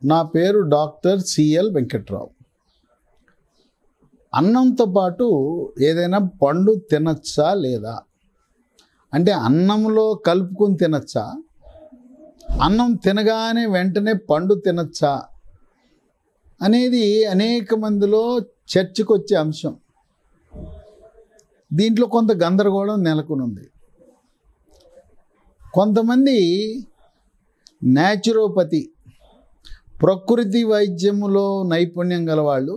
నా పేరు doctor CL Venkatrao. అన్నంతో పాటు ఏదైనా పండు తినచ్చా లేదా అంటే అన్నంలో కలుపుకొని తినచ్చా, అన్నం తినగానే వెంటనే పండు తినచ్చా అనేది అనేక మందిలో చర్చకు వచ్చే అంశం. దీంట్లో కొంత గందరగోళం నెలకొనుంది. కొంతమంది న్యాచురోపతి ప్రకృతి వైద్యములో నైపుణ్యం గలవాళ్ళు,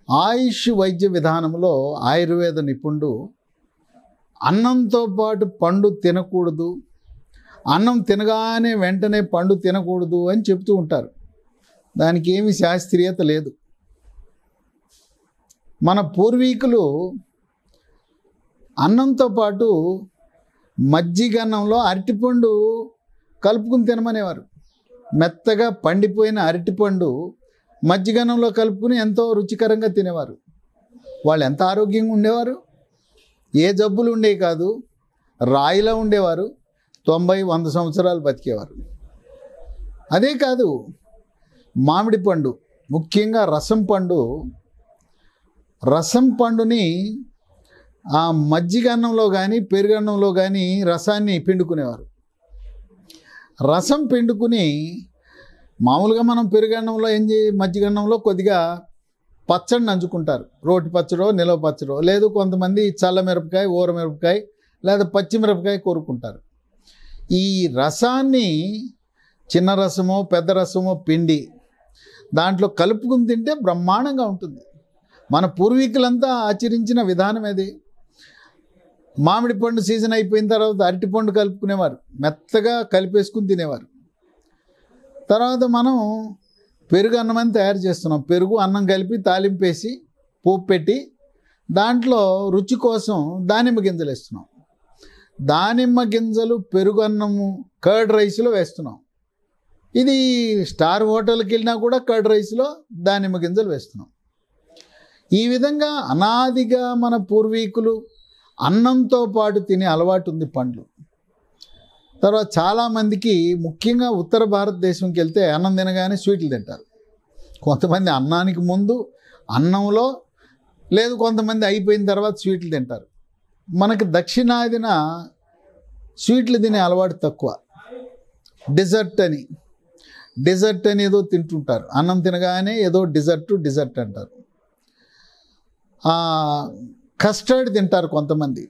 ఆయుష్ వైద్య విధానంలో ఆయుర్వేద నిపుణుడు అన్నంతో పాటు పండు తినకూడదు, అన్నం తినగానే వెంటనే పండు తినకూడదు అని చెప్తూ ఉంటారు. దానికి ఏమి శాస్త్రీయత లేదు. మన పూర్వీకులు అన్నంతో పాటు మజ్జిగన్నంలో అరటిపండు కలుపుకుని తినమనేవారు. మెత్తగా పండిపోయిన అరటిపండు మజ్జిగన్నంలో కలుపుకుని ఎంతో రుచికరంగా తినేవారు. వాళ్ళు ఎంత ఆరోగ్యంగా ఉండేవారు, ఏ జబ్బులు ఉండేవి కాదు, రాయిలా ఉండేవారు, 90-100 సంవత్సరాలు బతికేవారు. అదే కాదు, మామిడి పండు, ముఖ్యంగా రసం పండుని ఆ మజ్జిగన్నంలో కానీ పెరుగన్నంలో కానీ రసాన్ని పిండుకునేవారు. రసం పిండుకుని మామూలుగా మనం పెరుగన్నంలో మజ్జిగన్నంలో కొద్దిగా పచ్చడి నంచుకుంటారు. రోటి పచ్చడో నిలవ పచ్చడో, లేదు కొంతమంది చల్లమిరపకాయ, ఊరమిరపకాయ లేదా పచ్చిమిరపకాయ కోరుకుంటారు. ఈ రసాన్ని చిన్న రసమో పెద్ద రసమో పిండి దాంట్లో కలుపుకుని తింటే బ్రహ్మాండంగా ఉంటుంది. మన పూర్వీకులంతా ఆచరించిన విధానం అది. మామిడి పండు సీజన్ అయిపోయిన తర్వాత అరటిపండు కలుపుకునేవారు, మెత్తగా కలిపేసుకుని తినేవారు. తర్వాత మనం పెరుగు అన్నం అని తయారు చేస్తున్నాం. పెరుగు అన్నం కలిపి తాలింపేసి పోపు పెట్టి దాంట్లో రుచి కోసం దానిమ్మ గింజలు వేస్తున్నాం. దానిమ్మ గింజలు పెరుగు అన్నము కర్డ్ రైస్లో వేస్తున్నాం. ఇది స్టార్ హోటల్కి వెళ్ళినా కూడా కర్డ్ రైస్లో దానిమ్మ గింజలు వేస్తున్నాం. ఈ విధంగా అనాదిగా మన పూర్వీకులు అన్నంతో పాటు తినే అలవాటు ఉంది పండ్లు. తర్వాత చాలామందికి, ముఖ్యంగా ఉత్తర భారతదేశంకి వెళ్తే అన్నం తినగానే స్వీట్లు తింటారు. కొంతమంది అన్నానికి ముందు అన్నంలో, లేదు కొంతమంది అయిపోయిన తర్వాత స్వీట్లు తింటారు. మనకి దక్షిణాదిన స్వీట్లు తినే అలవాటు తక్కువ. డిజర్ట్ అని ఏదో తింటుంటారు. అన్నం తినగానే ఏదో డిజర్ట్ అంటారు. కస్టర్డ్ తింటారు కొంతమంది.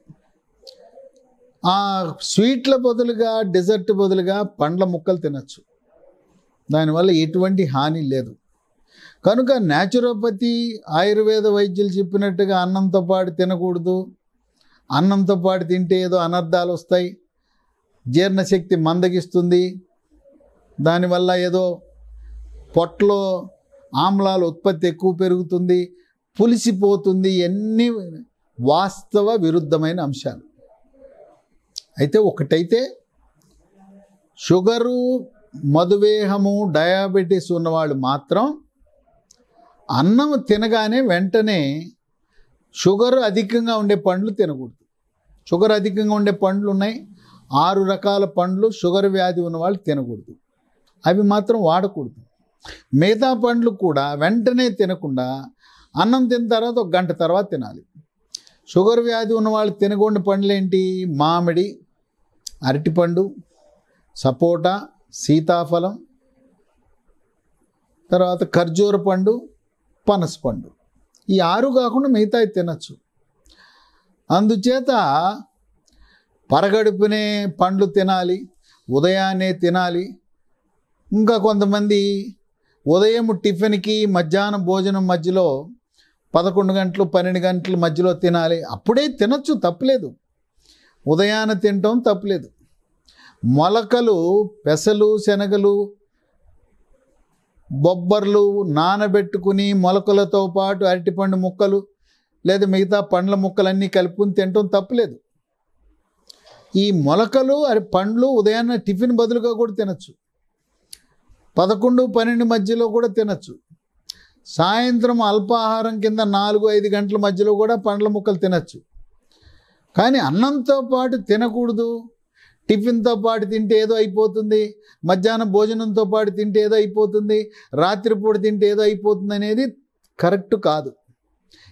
ఆ స్వీట్ల బదులుగా, డిజర్ట్ బదులుగా పండ్ల ముక్కలు తినచ్చు. దానివల్ల ఎటువంటి హాని లేదు. కనుక న్యాచురోపతి ఆయుర్వేద వైద్యులు చెప్పినట్టుగా అన్నంతో పాటు తినకూడదు, అన్నంతో పాటు తింటే ఏదో అనర్థాలు వస్తాయి, జీర్ణశక్తి మందగిస్తుంది, దానివల్ల ఏదో పొట్టలో ఆమ్లాల ఉత్పత్తి ఎక్కువ పెరుగుతుంది, పులిసిపోతుంది, ఇవన్నీ వాస్తవ విరుద్ధమైన అంశాలు. అయితే ఒకటైతే, షుగరు, మధుమేహము, డయాబెటీస్ ఉన్నవాళ్ళు మాత్రం అన్నం తినగానే వెంటనే షుగర్ అధికంగా ఉండే పండ్లు తినకూడదు. షుగర్ అధికంగా ఉండే పండ్లు ఉన్నాయి, 6 రకాల పండ్లు షుగర్ వ్యాధి ఉన్నవాళ్ళు తినకూడదు. అవి మాత్రం వాడకూడదు. మిగతా పండ్లు కూడా వెంటనే తినకుండా అన్నం తిన్న తర్వాత 1 గంట తర్వాత తినాలి. షుగర్ వ్యాధి ఉన్నవాళ్ళు తినకూడని పండ్లు ఏంటి? మామిడి, అరటిపండు, సపోటా, సీతాఫలం, తర్వాత ఖర్జూర పండు, పనస పండు. ఈ 6 కాకుండా మిగతాయి తినచ్చు. అందుచేత పరగడుపునే పండ్లు తినాలి, ఉదయాన్నే తినాలి. ఇంకా కొంతమంది ఉదయం టిఫిన్కి మధ్యాహ్నం భోజనం మధ్యలో 11 గంటలు 12 గంటల మధ్యలో తినాలి. అప్పుడే తినచ్చు, తప్పులేదు. ఉదయాన తినటం తప్పులేదు. మొలకలు, పెసలు, శనగలు, బొబ్బర్లు నానబెట్టుకుని మొలకలతో పాటు అరటిపండు ముక్కలు లేదా మిగతా పండ్ల ముక్కలన్నీ కలుపుకుని తినటం తప్పులేదు. ఈ మొలకలు పండ్లు ఉదయాన్నే టిఫిన్ బదులుగా కూడా తినచ్చు. 11-12 మధ్యలో కూడా తినచ్చు. సాయంత్రం అల్పాహారం కింద 4-5 గంటల మధ్యలో కూడా పండ్ల ముక్కలు తినచ్చు. కానీ అన్నంతో పాటు తినకూడదు. టిఫిన్తో పాటు తింటే ఏదో అయిపోతుంది, మధ్యాహ్నం భోజనంతో పాటు తింటే ఏదో అయిపోతుంది, రాత్రిపూట తింటే ఏదో అయిపోతుంది అనేది కరెక్ట్ కాదు.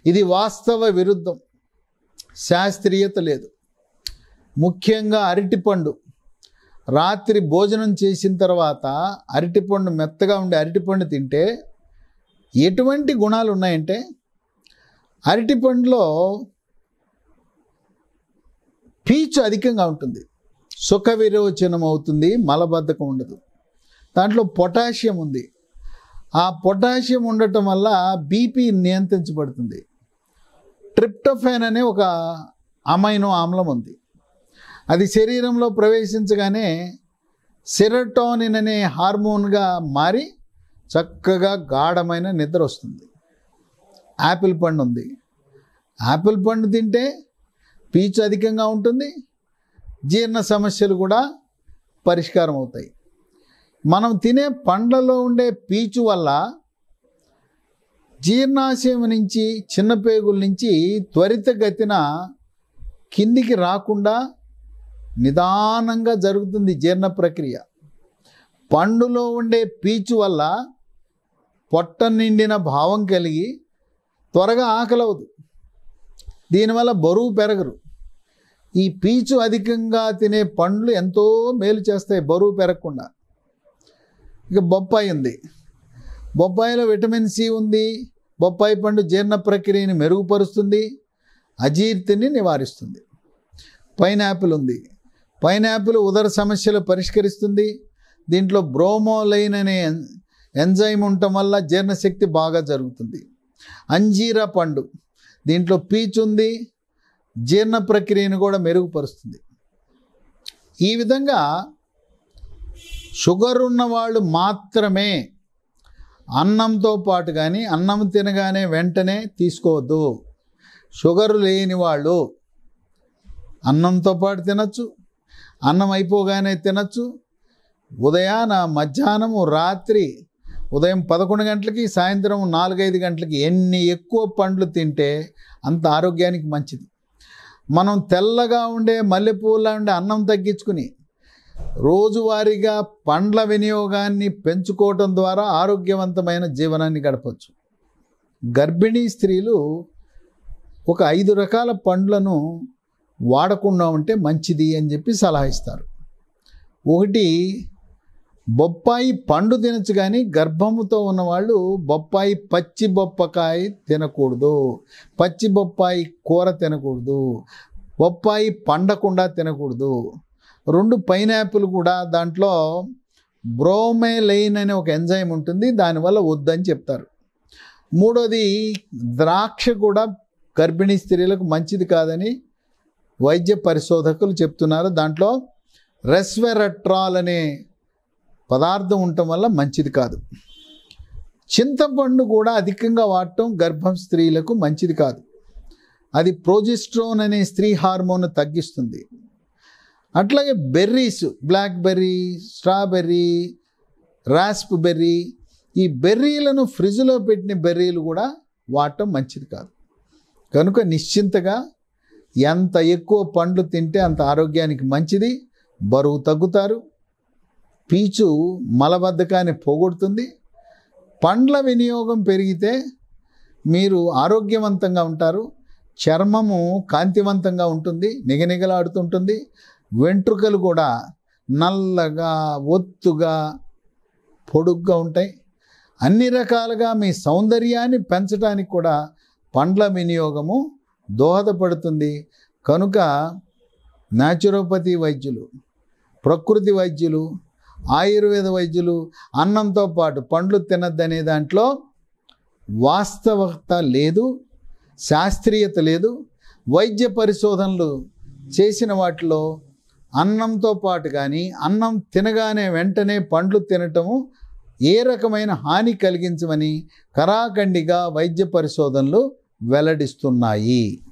ఇది వాస్తవ విరుద్ధం, శాస్త్రీయత లేదు. ముఖ్యంగా అరటిపండు, రాత్రి భోజనం చేసిన తర్వాత అరటిపండు, మెత్తగా ఉండే అరటిపండు తింటే ఎటువంటి గుణాలు ఉన్నాయంటే, అరటిపండులో పీచు అధికంగా ఉంటుంది, సుఖ విరోచనం అవుతుంది, మలబద్ధకం ఉండదు. దాంట్లో పొటాషియం ఉంది. ఆ పొటాషియం ఉండటం వల్ల బీపీ నియంత్రించబడుతుంది. ట్రిప్టోఫాన్ అనే ఒక అమైనో ఆమ్లం ఉంది. అది శరీరంలో ప్రవేశించగానే సెరోటోనిన్ అనే హార్మోన్గా మారి చక్కగా గాఢమైన నిద్ర వస్తుంది. యాపిల్ పండు ఉంది. యాపిల్ పండు తింటే పీచు అధికంగా ఉంటుంది, జీర్ణ సమస్యలు కూడా పరిష్కారం అవుతాయి. మనం తినే పండ్లలో ఉండే పీచు వల్ల జీర్ణాశయం నుంచి, చిన్న పేగుల నుంచి త్వరితగతిన కిందికి రాకుండా నిదానంగా జరుగుతుంది జీర్ణ ప్రక్రియ. పండులో ఉండే పీచు వల్ల పొట్ట నిండిన భావం కలిగి త్వరగా ఆకలవదు, దీనివల్ల బరువు పెరగరు. ఈ పీచు అధికంగా తినే పండ్లు ఎంతో మేలు చేస్తాయి బరువు పెరగకుండా. ఇక బొప్పాయి ఉంది. బొప్పాయిలో విటమిన్ సి ఉంది. బొప్పాయి పండు జీర్ణ ప్రక్రియని మెరుగుపరుస్తుంది, అజీర్తిని నివారిస్తుంది. పైనాపిల్ ఉంది. పైనాపిల్ ఉదర సమస్యలు పరిష్కరిస్తుంది. దీంట్లో బ్రోమోలైన్ అనే ఎంజైమ్ ఉండటం వల్ల జీర్ణశక్తి బాగా జరుగుతుంది. అంజీరా పండు, దీంట్లో పీచు ఉంది, జీర్ణ ప్రక్రియను కూడా మెరుగుపరుస్తుంది. ఈ విధంగా షుగర్ ఉన్నవాళ్ళు మాత్రమే అన్నంతో పాటు కానీ, అన్నం తినగానే వెంటనే తీసుకోవద్దు. షుగర్ లేని వాళ్ళు అన్నంతో పాటు తినచ్చు, అన్నం అయిపోగానే తినచ్చు. ఉదయాన, మధ్యాహ్నము, రాత్రి, ఉదయం 11 గంటలకి, సాయంత్రం 4-5 గంటలకి ఎన్ని ఎక్కువ పండ్లు తింటే అంత ఆరోగ్యానికి మంచిది. మనం తెల్లగా ఉండే మల్లెపూలా ఉండే అన్నం తగ్గించుకుని రోజువారీగా పండ్ల వినియోగాన్ని పెంచుకోవటం ద్వారా ఆరోగ్యవంతమైన జీవనాన్ని గడపచ్చు. గర్భిణీ స్త్రీలు ఒక 5 రకాల పండ్లను వాడకుండా ఉంటే మంచిది అని చెప్పి సలహా ఇస్తారు. ఒకటి, బొప్పాయి పండు తినచ్చు, కానీ గర్భముతో ఉన్నవాళ్ళు బొప్పాయి, పచ్చి బొప్పకాయ తినకూడదు, పచ్చి బొప్పాయి కూర తినకూడదు, బొప్పాయి పండకుండా తినకూడదు. 2, పైనాపిల్ కూడా దాంట్లో బ్రోమోలైన్ అనే ఒక ఎంజైమ్ ఉంటుంది, దానివల్ల వద్దని చెప్తారు. 3వది, ద్రాక్ష కూడా గర్భిణీ స్త్రీలకు మంచిది కాదని వైద్య పరిశోధకులు చెప్తున్నారు. దాంట్లో రెస్వెరట్రాల్ అనే పదార్థం ఉండటం వల్ల మంచిది కాదు. చింతపండు కూడా అధికంగా వాడటం గర్భం స్త్రీలకు మంచిది కాదు. అది ప్రోజెస్ట్రోన్ అనే స్త్రీ హార్మోన్ తగ్గిస్తుంది. అట్లాగే berries, black berry, strawberry, raspberry, ఈ బెర్రీలను ఫ్రిడ్జ్లో పెట్టిన బెర్రీలు కూడా వాడటం మంచిది కాదు. కనుక నిశ్చింతగా ఎంత ఎక్కువ పండ్లు తింటే అంత ఆరోగ్యానికి మంచిది, బరువు తగ్గుతారు, పీచు మలబద్ధకాన్ని పోగొడుతుంది. పండ్ల వినియోగం పెరిగితే మీరు ఆరోగ్యవంతంగా ఉంటారు, చర్మము కాంతివంతంగా ఉంటుంది, నిగనిగలాడుతుంటుంది, వెంట్రుకలు కూడా నల్లగా, ఒత్తుగా, పొడుగ్గా ఉంటాయి. అన్ని రకాలుగా మీ సౌందర్యాన్ని పెంచడానికి కూడా పండ్ల వినియోగము దోహదపడుతుంది. కనుక న్యాచురోపతి వైద్యులు, ప్రకృతి వైద్యులు, ఆయుర్వేద వైద్యులు అన్నంతో పాటు పండ్లు తినద్దనే దాంట్లో వాస్తవత లేదు, శాస్త్రీయత లేదు. వైద్య పరిశోధనలు చేసిన వాటిలో అన్నంతో పాటు కానీ, అన్నం తినగానే వెంటనే పండ్లు తినటము ఏ రకమైన హాని కలిగించమని కరాఖండిగా వైద్య పరిశోధనలు వెల్లడిస్తున్నాయి.